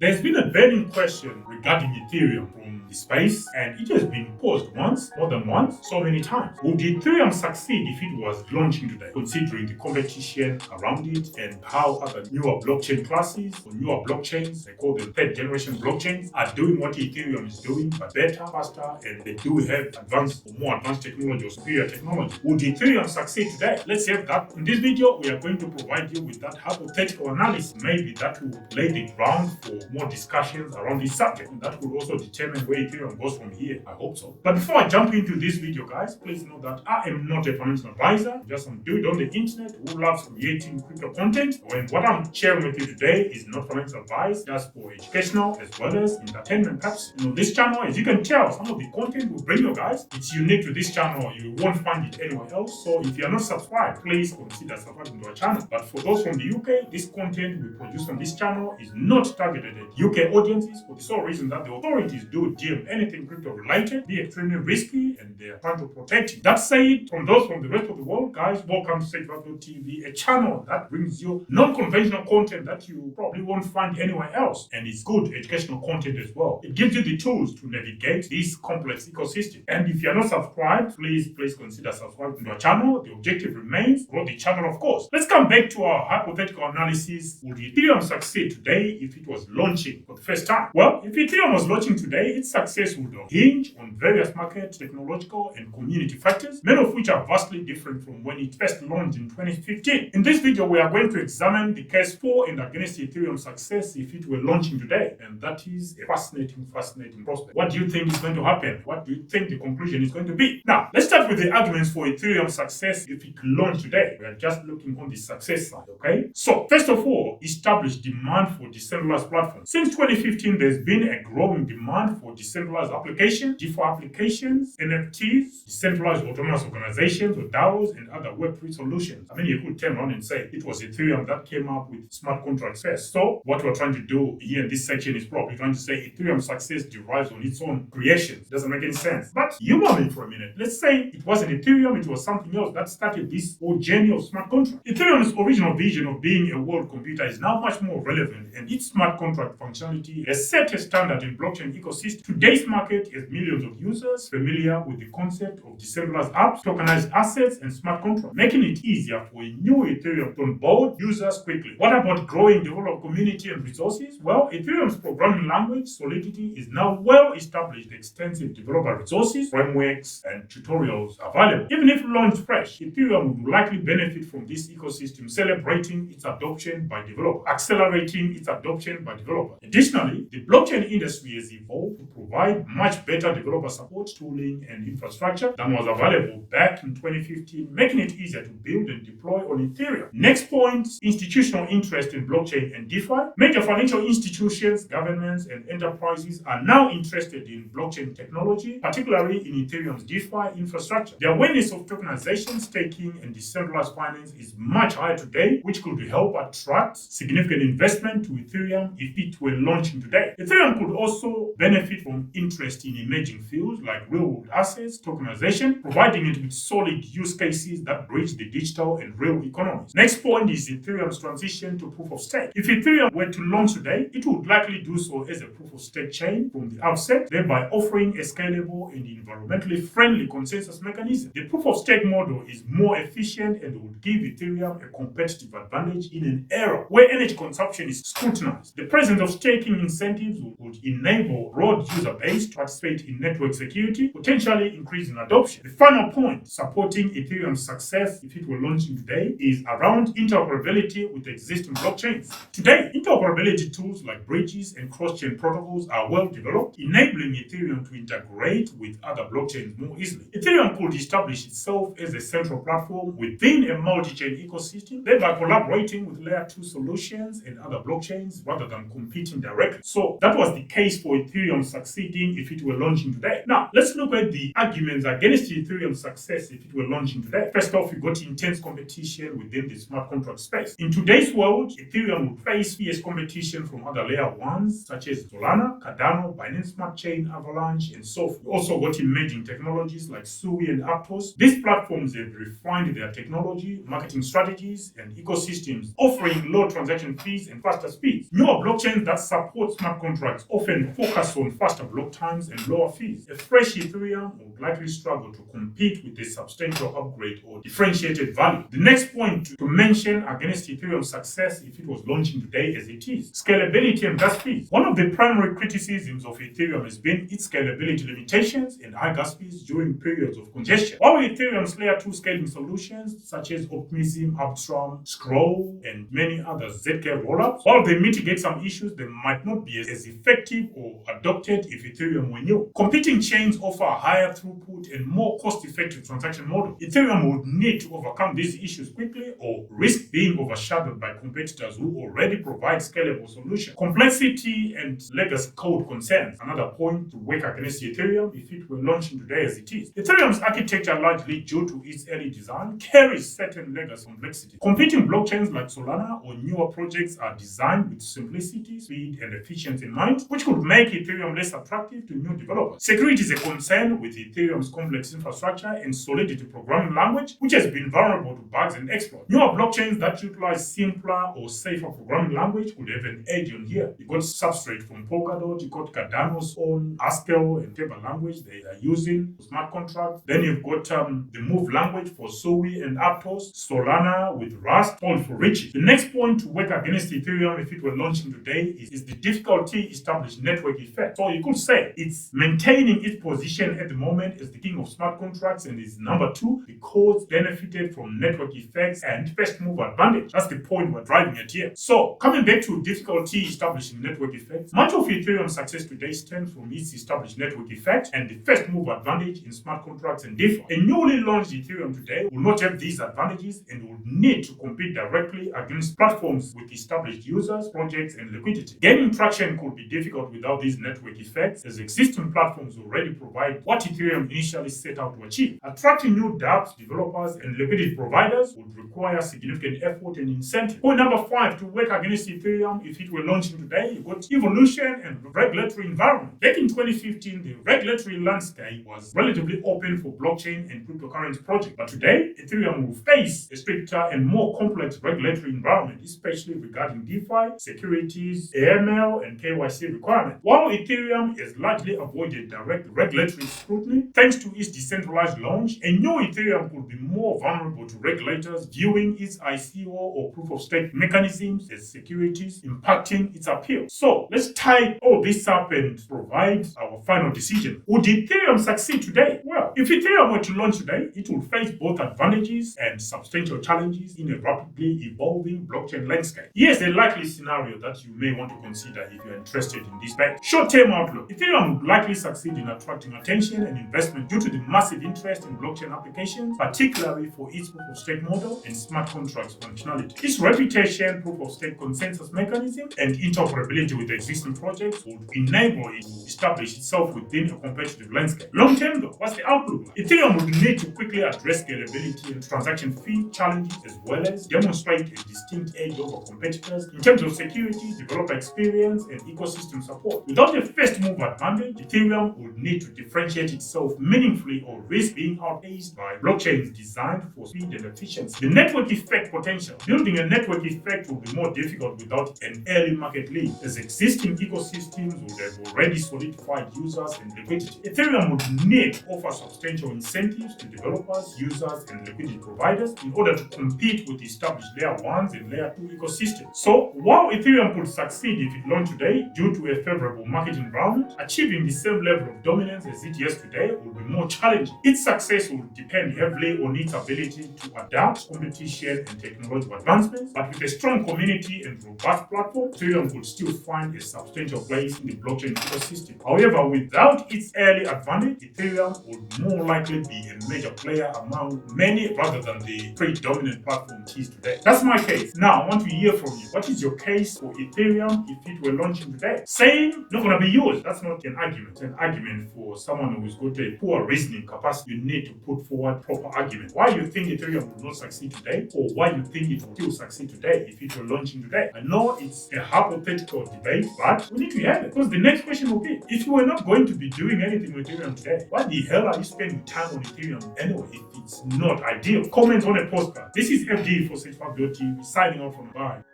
There's been a burning question regarding Ethereum from the space, and it has been posed once, more than once, so many times. Would Ethereum succeed if it was launching today, considering the competition around it and how other newer blockchain classes or newer blockchains, they call them third generation blockchains, are doing what Ethereum is doing, but better, faster, and they do have advanced or more advanced technology or superior technology? Would Ethereum succeed today? Let's have that. In this video, we are going to provide you with that hypothetical analysis. Maybe that will lay the ground for more discussions around this subject, and that will also determine where Ethereum goes from here. I hope so. But before I jump into this video, guys, please know that I am not a financial advisor. I'm just some dude on the internet who loves creating crypto content. When what I'm sharing with you today is not financial advice, just for educational as well as entertainment purposes. On this channel, as you can tell, some of the content we bring you guys, it's unique to this channel. You won't find it anywhere else. So if you are not subscribed, please consider subscribing to our channel. But for those from the UK, this content we produce on this channel is not targeted at UK audiences for the sole reason that the authorities do deem anything crypto related be extremely risky and they are trying to protect you. That said, from those from the rest of the world, guys, welcome to SageValue.tv, a channel that brings you non-conventional content that you probably won't find anywhere else. And it's good educational content as well. It gives you the tools to navigate this complex ecosystem. And if you're not subscribed, please consider subscribing to our channel. The objective remains grow the channel, of course. Let's come back to our hypothetical analysis. Would Ethereum succeed today if it was launching for the first time? Well, if Ethereum was launching today, its success would hinge on various market, technological, and community factors, many of which are vastly different from when it first launched in 2015. In this video, we are going to examine the case for and against Ethereum's success if it were launching today, and that is a fascinating prospect. What do you think is going to happen? What do you think the conclusion is going to be? Now, let's start with the arguments for Ethereum's success if it launched today. We are just looking on the success side, okay? So, first of all, established demand for decentralized platforms. Since 2015, there's been a growing demand for decentralized applications, DeFi applications, NFTs, decentralized autonomous organizations or DAOs, and other Web3 solutions. I mean, you could turn around and say it was Ethereum that came up with smart contracts first. So, what we're trying to do here in this section is probably trying to say Ethereum's success derives on its own creations. Doesn't make any sense. But humor me for a minute. Let's say it wasn't Ethereum, it was something else that started this whole journey of smart contracts. Ethereum's original vision of being a world computer is now much more relevant, and its smart contract functionality has set a standard in blockchain ecosystem. Today's market has millions of users familiar with the concept of decentralized apps, tokenized assets, and smart contracts, making it easier for a new Ethereum to onboard users quickly. What about growing developer community and resources? Well, Ethereum's programming language, Solidity, is now well established, extensive developer resources, frameworks, and tutorials available. Even if launched fresh, Ethereum would likely benefit from this ecosystem, celebrating its adoption by developers, accelerating its adoption by developers. Additionally, the blockchain industry has evolved to provide much better developer support, tooling, and infrastructure than was available back in 2015, making it easier to build and deploy on Ethereum. Next point, institutional interest in blockchain and DeFi. Major financial institutions, governments, and enterprises are now interested in blockchain technology, particularly in Ethereum's DeFi infrastructure. The awareness of tokenization, staking, and decentralized finance is much higher today, which could help attract significant investment to Ethereum if it were launching today. Ethereum could also benefit from interest in emerging fields like real-world assets, tokenization, providing it with solid use cases that bridge the digital and real economies. Next point is Ethereum's transition to proof of stake. If Ethereum were to launch today, it would likely do so as a proof of stake chain from the outset, thereby offering a scalable and environmentally friendly consensus mechanism. The proof of stake model is more efficient and would give Ethereum a competitive advantage in an era where energy consumption is scrutinized. The presence of staking incentives would enable broad user base to participate in network security, potentially increasing adoption. The final point supporting Ethereum's success if it were launching today is around interoperability with existing blockchains. Today, interoperability tools like bridges and cross-chain protocols are well developed, enabling Ethereum to integrate with other blockchains more easily. Ethereum could establish itself as a central platform within a multi-chain ecosystem, thereby collaborating with layer 2 solutions and other blockchains rather than competing directly. So that was the case for Ethereum succeeding succeeding if it were launching today. Now, let's look at the arguments against Ethereum's success if it were launching today. First off, we got intense competition within the smart contract space. In today's world, Ethereum would face fierce competition from other layer ones such as Solana, Cardano, Binance Smart Chain, Avalanche, and so forth. We also got emerging technologies like Sui and Aptos. These platforms have refined their technology, marketing strategies, and ecosystems, offering low transaction fees and faster speeds. Newer blockchains that support smart contracts often focus on faster block times and lower fees. A fresh Ethereum would likely struggle to compete with a substantial upgrade or differentiated value. The next point to mention against Ethereum's success if it was launching today as it is, scalability and gas fees. One of the primary criticisms of Ethereum has been its scalability limitations and high gas fees during periods of congestion. While Ethereum's layer 2 scaling solutions such as Optimism, Arbitrum, Scroll, and many others ZK rollups, while they mitigate some issues, they might not be as effective or adopted if Ethereum were new. Competing chains offer a higher throughput and more cost-effective transaction model. Ethereum would need to overcome these issues quickly or risk being overshadowed by competitors who already provide scalable solutions. Complexity and legacy code concerns. Another point to work against Ethereum if it were launching today as it is. Ethereum's architecture, largely due to its early design, carries certain legacy complexity. Competing blockchains like Solana or newer projects are designed with simplicity, speed, and efficiency in mind, which could make Ethereum less attractive to new developers. Security is a concern with Ethereum's complex infrastructure and Solidity programming language, which has been vulnerable to bugs and exploits. Newer blockchains that utilize simpler or safer programming language could have an edge on here. You got Substrate from Polkadot, you got Cardano's own Haskell and Table language they are using for smart contracts. Then you've got the Move language for Sui and Aptos, Solana with Rust, all for riches. The next point to work against Ethereum if it were launching today is the difficulty established network effect. So you could say it's maintaining its position at the moment as the king of smart contracts and is number 2 because benefited from network effects and first mover advantage. That's the point we're driving at here. So coming back to difficulty establishing network effects, much of Ethereum's success today stems from its established network effect and the first mover advantage in smart contracts and DeFi. A newly launched Ethereum today will not have these advantages and will need to compete directly against platforms with established users, projects, and liquidity. Gaining traction could be difficult without these network effects, as existing platforms already provide what Ethereum initially set out to achieve. Attracting new dApps, developers, and liquidity providers would require significant effort and incentive. Point number 5 to work against Ethereum if it were launching today, you got evolution and regulatory environment. Back in 2015, the regulatory landscape was relatively open for blockchain and cryptocurrency projects, but today, Ethereum will face a stricter and more complex regulatory environment, especially regarding DeFi, securities, AML, and KYC requirements. While Ethereum has largely avoided direct regulatory scrutiny, thanks to its decentralized launch, a new Ethereum could be more vulnerable to regulators viewing its ICO or proof-of-stake mechanisms as securities, impacting its appeal. So let's tie all this up and provide our final decision. Would Ethereum succeed today? Well, if Ethereum were to launch today, it would face both advantages and substantial challenges in a rapidly evolving blockchain landscape. Here's a likely scenario that you may want to consider if you're interested in this bet. Short-term outlook. Ethereum would likely succeed in attracting attention and investment due to the massive interest in blockchain applications, particularly for its proof-of-stake model and smart contracts functionality. Its reputation, proof-of-stake consensus mechanism, and interoperability with existing projects would enable it to establish itself within a competitive landscape. Long-term though, what's the outlook like? Ethereum would need to quickly address scalability and transaction fee challenges as well as demonstrate a distinct edge over competitors in terms of security, developer experience, and ecosystem support. Without a first mover advantage, Ethereum would need to differentiate itself meaningfully or risk being outpaced by blockchains designed for speed and efficiency. The network effect potential. Building a network effect will be more difficult without an early market lead, as existing ecosystems would have already solidified users and liquidity. Ethereum would need to offer substantial incentives to developers, users, and liquidity providers in order to compete with established layer 1s and layer 2 ecosystems. So while Ethereum could succeed if it launched today due to a favorable market environment, achieving the same level of dominance as it has today would be more challenging. Its success will depend heavily on its ability to adapt competition and technological advancements, but with a strong community and robust platform, Ethereum could still find a substantial place in the blockchain ecosystem. However, without its early advantage, Ethereum would more likely be a major player among many rather than the predominant platform it is today. That's my case. Now, I want to hear from you. What is your case for Ethereum if it were launching today? Same, not going to be used. That's not an argument. It's an argument for someone who's got a poor reasoning capacity. You need to put forward proper argument. Why you think Ethereum will not succeed today, or why you think it will still succeed today if it were launching today. I know it's a hypothetical debate, but we need to have it. Because the next question will be, if you were not going to be doing anything with Ethereum today, why the hell are you spending time on Ethereum anyway if it's not ideal? Comment on a postcard. This is FD for Safe TV signing out from the bar.